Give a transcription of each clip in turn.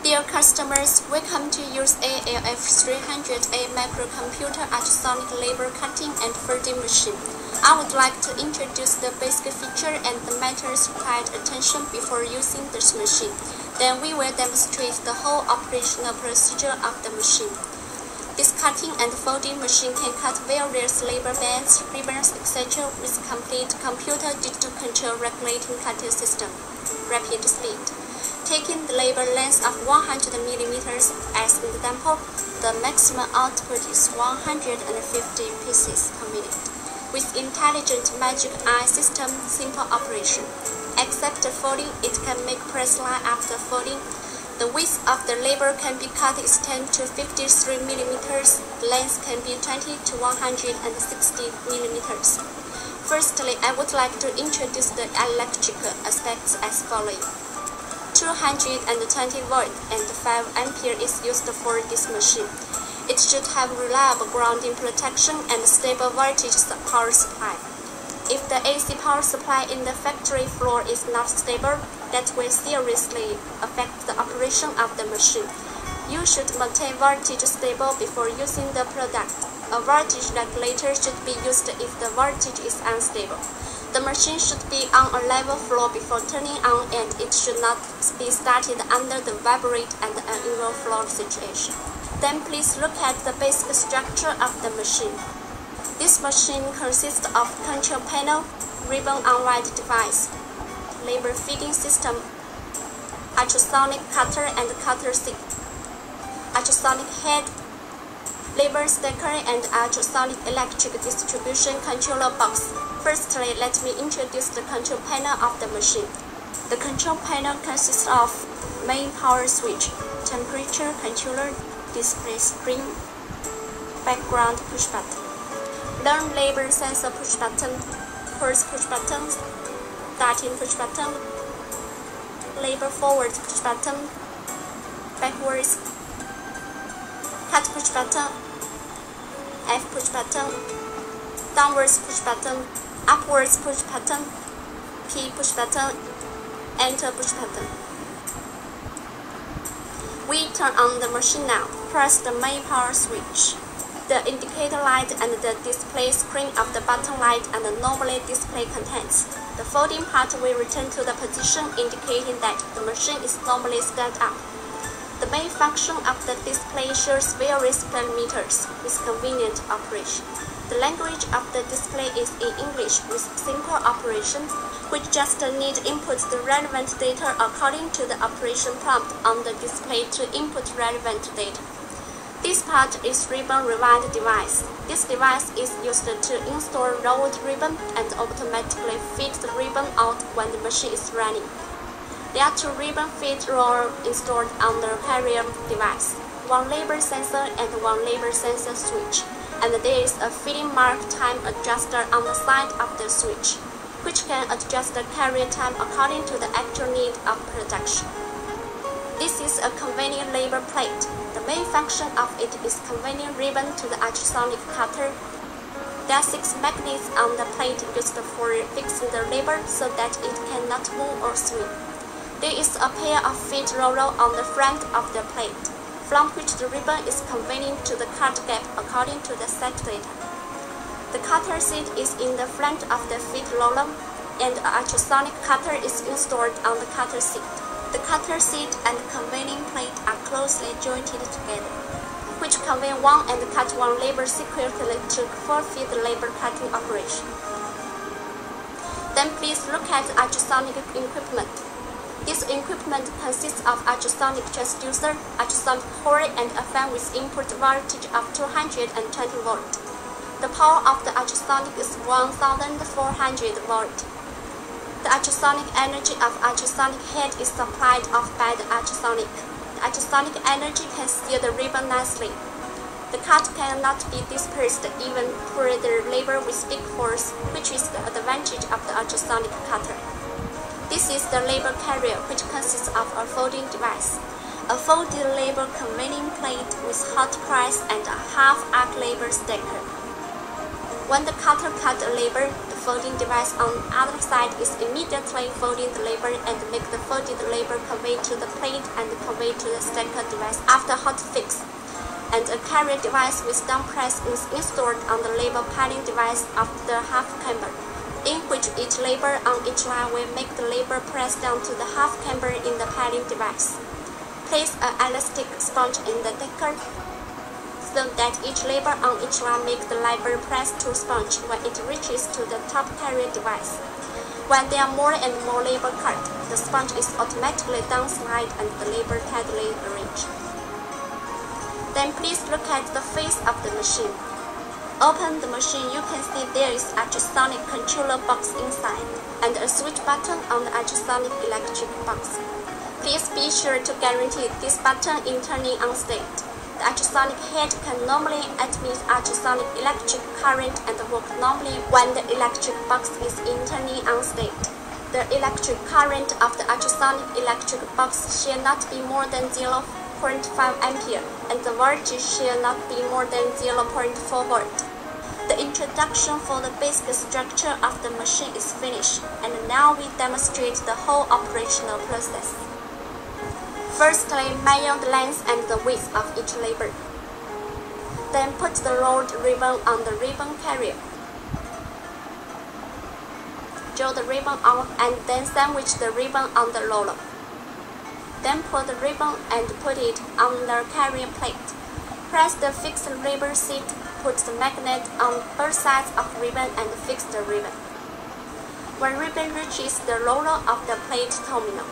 Dear customers, welcome to use ALF300A microcomputer ultrasonic labor cutting and folding machine. I would like to introduce the basic feature and the matters required attention before using this machine. Then we will demonstrate the whole operational procedure of the machine. This cutting and folding machine can cut various labor bands, ribbons, etc. with complete computer digital control regulating cutting system. Rapid speed. Taking the labor length of 100 mm as an example, the maximum output is 150 pieces per minute. With intelligent magic eye system, simple operation. Except folding, it can make press line after folding. The width of the labor can be cut extend to 53 mm. The length can be 20 to 160 mm. Firstly, I would like to introduce the electrical aspects as following. 220 volt and 5 ampere is used for this machine. It should have reliable grounding protection and stable voltage power supply. If the AC power supply in the factory floor is not stable, that will seriously affect the operation of the machine. You should maintain voltage stable before using the product. A voltage regulator should be used if the voltage is unstable. The machine should be on a level floor before turning on, and it should not be started under the vibrate and uneven floor situation. Then please look at the basic structure of the machine. This machine consists of control panel, ribbon on-ride device, labor feeding system, ultrasonic cutter and cutter seat, ultrasonic head, labor stacker, and ultrasonic electric distribution controller box. Firstly, let me introduce the control panel of the machine. The control panel consists of main power switch, temperature controller, display screen, background push button, learn labor sensor push button, pulse push button, starting push button, labor forward push button, backwards cut push button, F push button, downwards push button, upwards push button, P push button, Enter push button. We turn on the machine now. Press the main power switch. The indicator light and the display screen of the button light and normally display contents. The folding part will return to the position indicating that the machine is normally stand up. The main function of the display shows various parameters with convenient operation. The language of the display is in English with simple operation, which just need input the relevant data according to the operation prompt on the display to input relevant data. This part is ribbon rewind device. This device is used to install rolled ribbon and automatically feed the ribbon out when the machine is running. There are two ribbon feed rollers installed on the carrier device, one labor sensor and one labor sensor switch, and there is a feeding mark time adjuster on the side of the switch, which can adjust the carrier time according to the actual need of production. This is a convenient labor plate. The main function of it is convenient ribbon to the ultrasonic cutter. There are 6 magnets on the plate used for fixing the labor so that it cannot move or swing. There is a pair of feed rollers on the front of the plate, from which the ribbon is convenient to the cut gap according to the set data. The cutter seat is in the front of the feed roller, and an ultrasonic cutter is installed on the cutter seat. The cutter seat and convening plate are closely jointed together, which convene one and cut one labor sequentially to fulfill the labor cutting operation. Then please look at ultrasonic equipment. This equipment consists of ultrasonic transducer, ultrasonic cord, and a fan with input voltage of 220 volt. The power of the ultrasonic is 1400 volt. The ultrasonic energy of ultrasonic head is supplied off by the ultrasonic. The ultrasonic energy can steer the ribbon nicely. The cut cannot be dispersed even for the labor with big force, which is the advantage of the ultrasonic cutter. This is the labor carrier, which consists of a folding device, a folded labor convening plate with hot press and a half-arc labor stacker. When the cutter cuts a label, the folding device on the other side is immediately folding the label and make the folded label convey to the plate and convey to the stacker device after hot fix. And a carrier device with down press is installed on the label piling device of the half camber, in which each label on each line will make the label press down to the half camber in the piling device. Place an elastic sponge in the decker so that each label on each line makes the label press to sponge when it reaches to the top carrier device. When there are more and more label cut, the sponge is automatically downslide and the label tightly arranged. Then please look at the face of the machine. Open the machine, you can see there is ultrasonic controller box inside and a switch button on the ultrasonic electric box. Please be sure to guarantee this button in turning on state. The ultrasonic head can normally admit ultrasonic electric current and work normally when the electric box is in turning on state. The electric current of the ultrasonic electric box shall not be more than 0.5 ampere and the voltage shall not be more than 0.4 volt. The introduction for the basic structure of the machine is finished, and now we demonstrate the whole operational process. Firstly, measure the length and the width of each label. Then put the rolled ribbon on the ribbon carrier. Draw the ribbon on and then sandwich the ribbon on the roller. Then pull the ribbon and put it on the carrier plate. Press the fixed label seat, put the magnet on both sides of the ribbon and fix the ribbon. When ribbon reaches the roller of the plate terminal,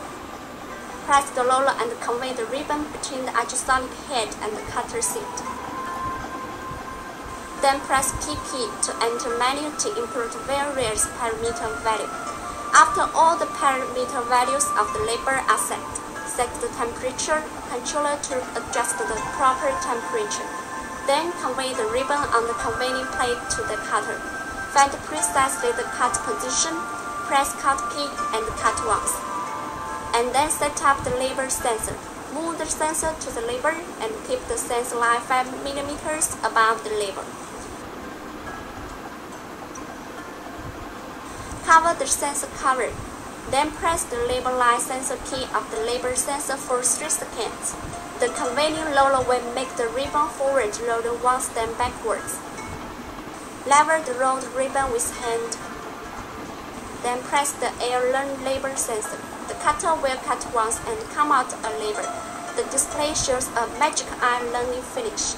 press the roller and convey the ribbon between the ultrasonic head and the cutter seat. Then press PP to enter menu to import various parameter values. After all the parameter values of the label are set, set the temperature controller to adjust the proper temperature. Then convey the ribbon on the conveying plate to the cutter. Find precisely the cut position, press cut key and cut once. And then set up the label sensor. Move the sensor to the label and keep the sensor line 5 mm above the label. Cover the sensor cover. Then press the label line sensor key of the label sensor for 3 seconds. The conveying roller will make the ribbon forward roll once then backwards. Lever the rolled ribbon with hand. Then press the air-learn label sensor. The cutter will cut once and come out a label. The display shows a magic eye learning finish.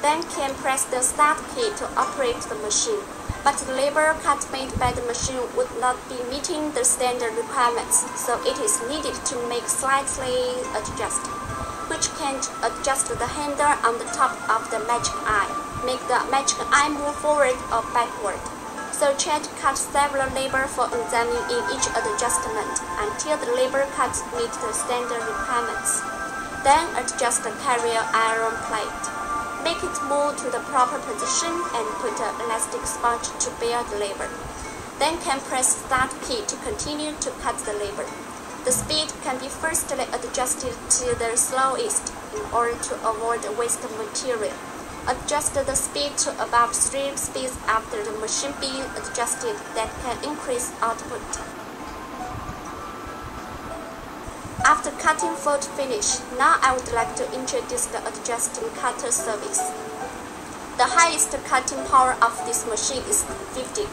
Then can press the start key to operate the machine. But the label cut made by the machine would not be meeting the standard requirements, so it is needed to make slightly adjust, which can adjust the handle on the top of the magic eye, make the magic eye move forward or backward. So try to cut several labels for examining in each adjustment until the label cuts meet the standard requirements. Then adjust the carrier iron plate. Make it move to the proper position and put an elastic sponge to bear the label. Then can press start key to continue to cut the label. The speed can be firstly adjusted to the slowest in order to avoid waste of material. Adjust the speed to above 3 speeds after the machine being adjusted that can increase output. After cutting fold finish, now I would like to introduce the adjusting cutter service. The highest cutting power of this machine is 50.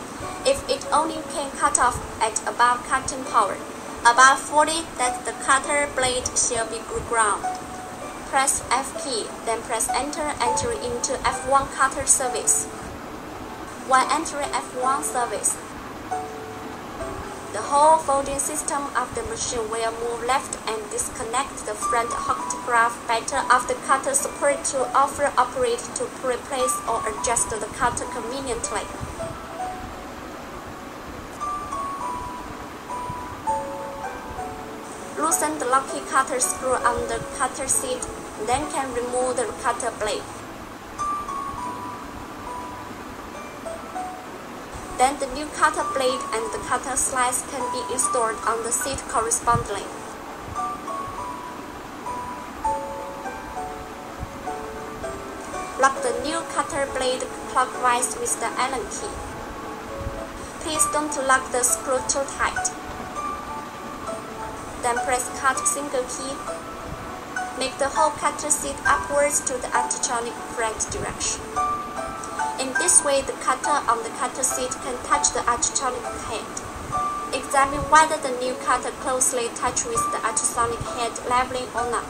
If it only can cut off at above cutting power, above 40, that the cutter blade shall be ground. Press F key, then press enter into F1 cutter service. When entering F1 service, the whole folding system of the machine will move left and disconnect the front hoctograph better of the cutter support to offer operator to replace or adjust the cutter conveniently. Loosen the lucky cutter screw on the cutter seat, then can remove the cutter blade. Then the new cutter blade and the cutter slice can be installed on the seat correspondingly. Lock the new cutter blade clockwise with the Allen key. Please don't lock the screw too tight. Then press cut single key. Make the whole cutter sit upwards to the ultrasonic right direction. In this way, the cutter on the cutter seat can touch the ultrasonic head. Examine whether the new cutter closely touches with the ultrasonic head leveling or not.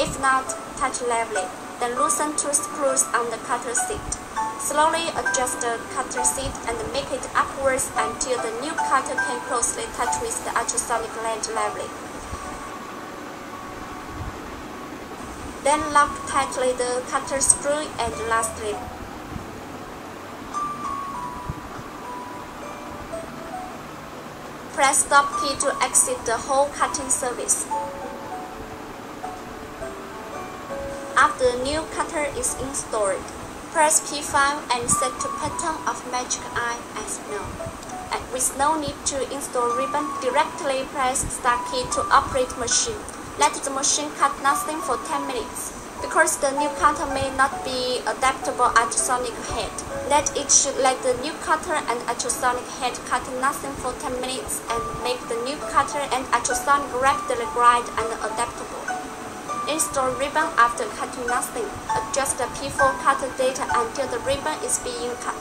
If not, touch levelly. Then loosen two screws on the cutter seat. Slowly adjust the cutter seat and make it upwards until the new cutter can closely touch with the ultrasonic lead levelly. Then lock tightly the cutter screw and lastly, press stop key to exit the whole cutting service. After the new cutter is installed, press P5 and set to pattern of magic eye as no. And with no need to install ribbon, directly press start key to operate machine. Let the machine cut nothing for 10 minutes. Because the new cutter may not be adaptable ultrasonic head, that it should let the new cutter and ultrasonic head cut nothing for 10 minutes and make the new cutter and ultrasonic rapidly glide and adaptable. Install ribbon after cutting nothing. Adjust the P4 cutter data until the ribbon is being cut.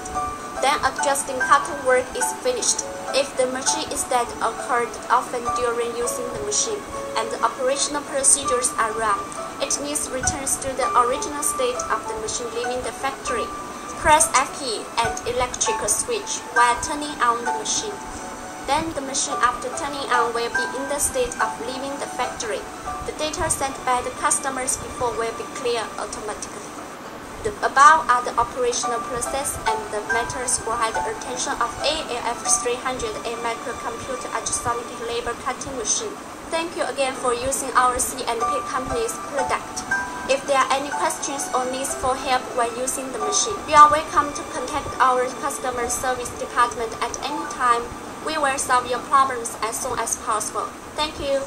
Then adjusting cutter work is finished. If the machine is dead, occurred often during using the machine, and the operational procedures are run, it means returns to the original state of the machine leaving the factory. Press F key and electrical switch while turning on the machine. Then the machine after turning on will be in the state of leaving the factory. The data sent by the customers before will be clear automatically. The above are the operational process and the methods for high attention of ALF300A microcomputer ultrasonic labor cutting machine. Thank you again for using our C&K company's product. If there are any questions or needs for help while using the machine, you are welcome to contact our customer service department at any time. We will solve your problems as soon as possible. Thank you.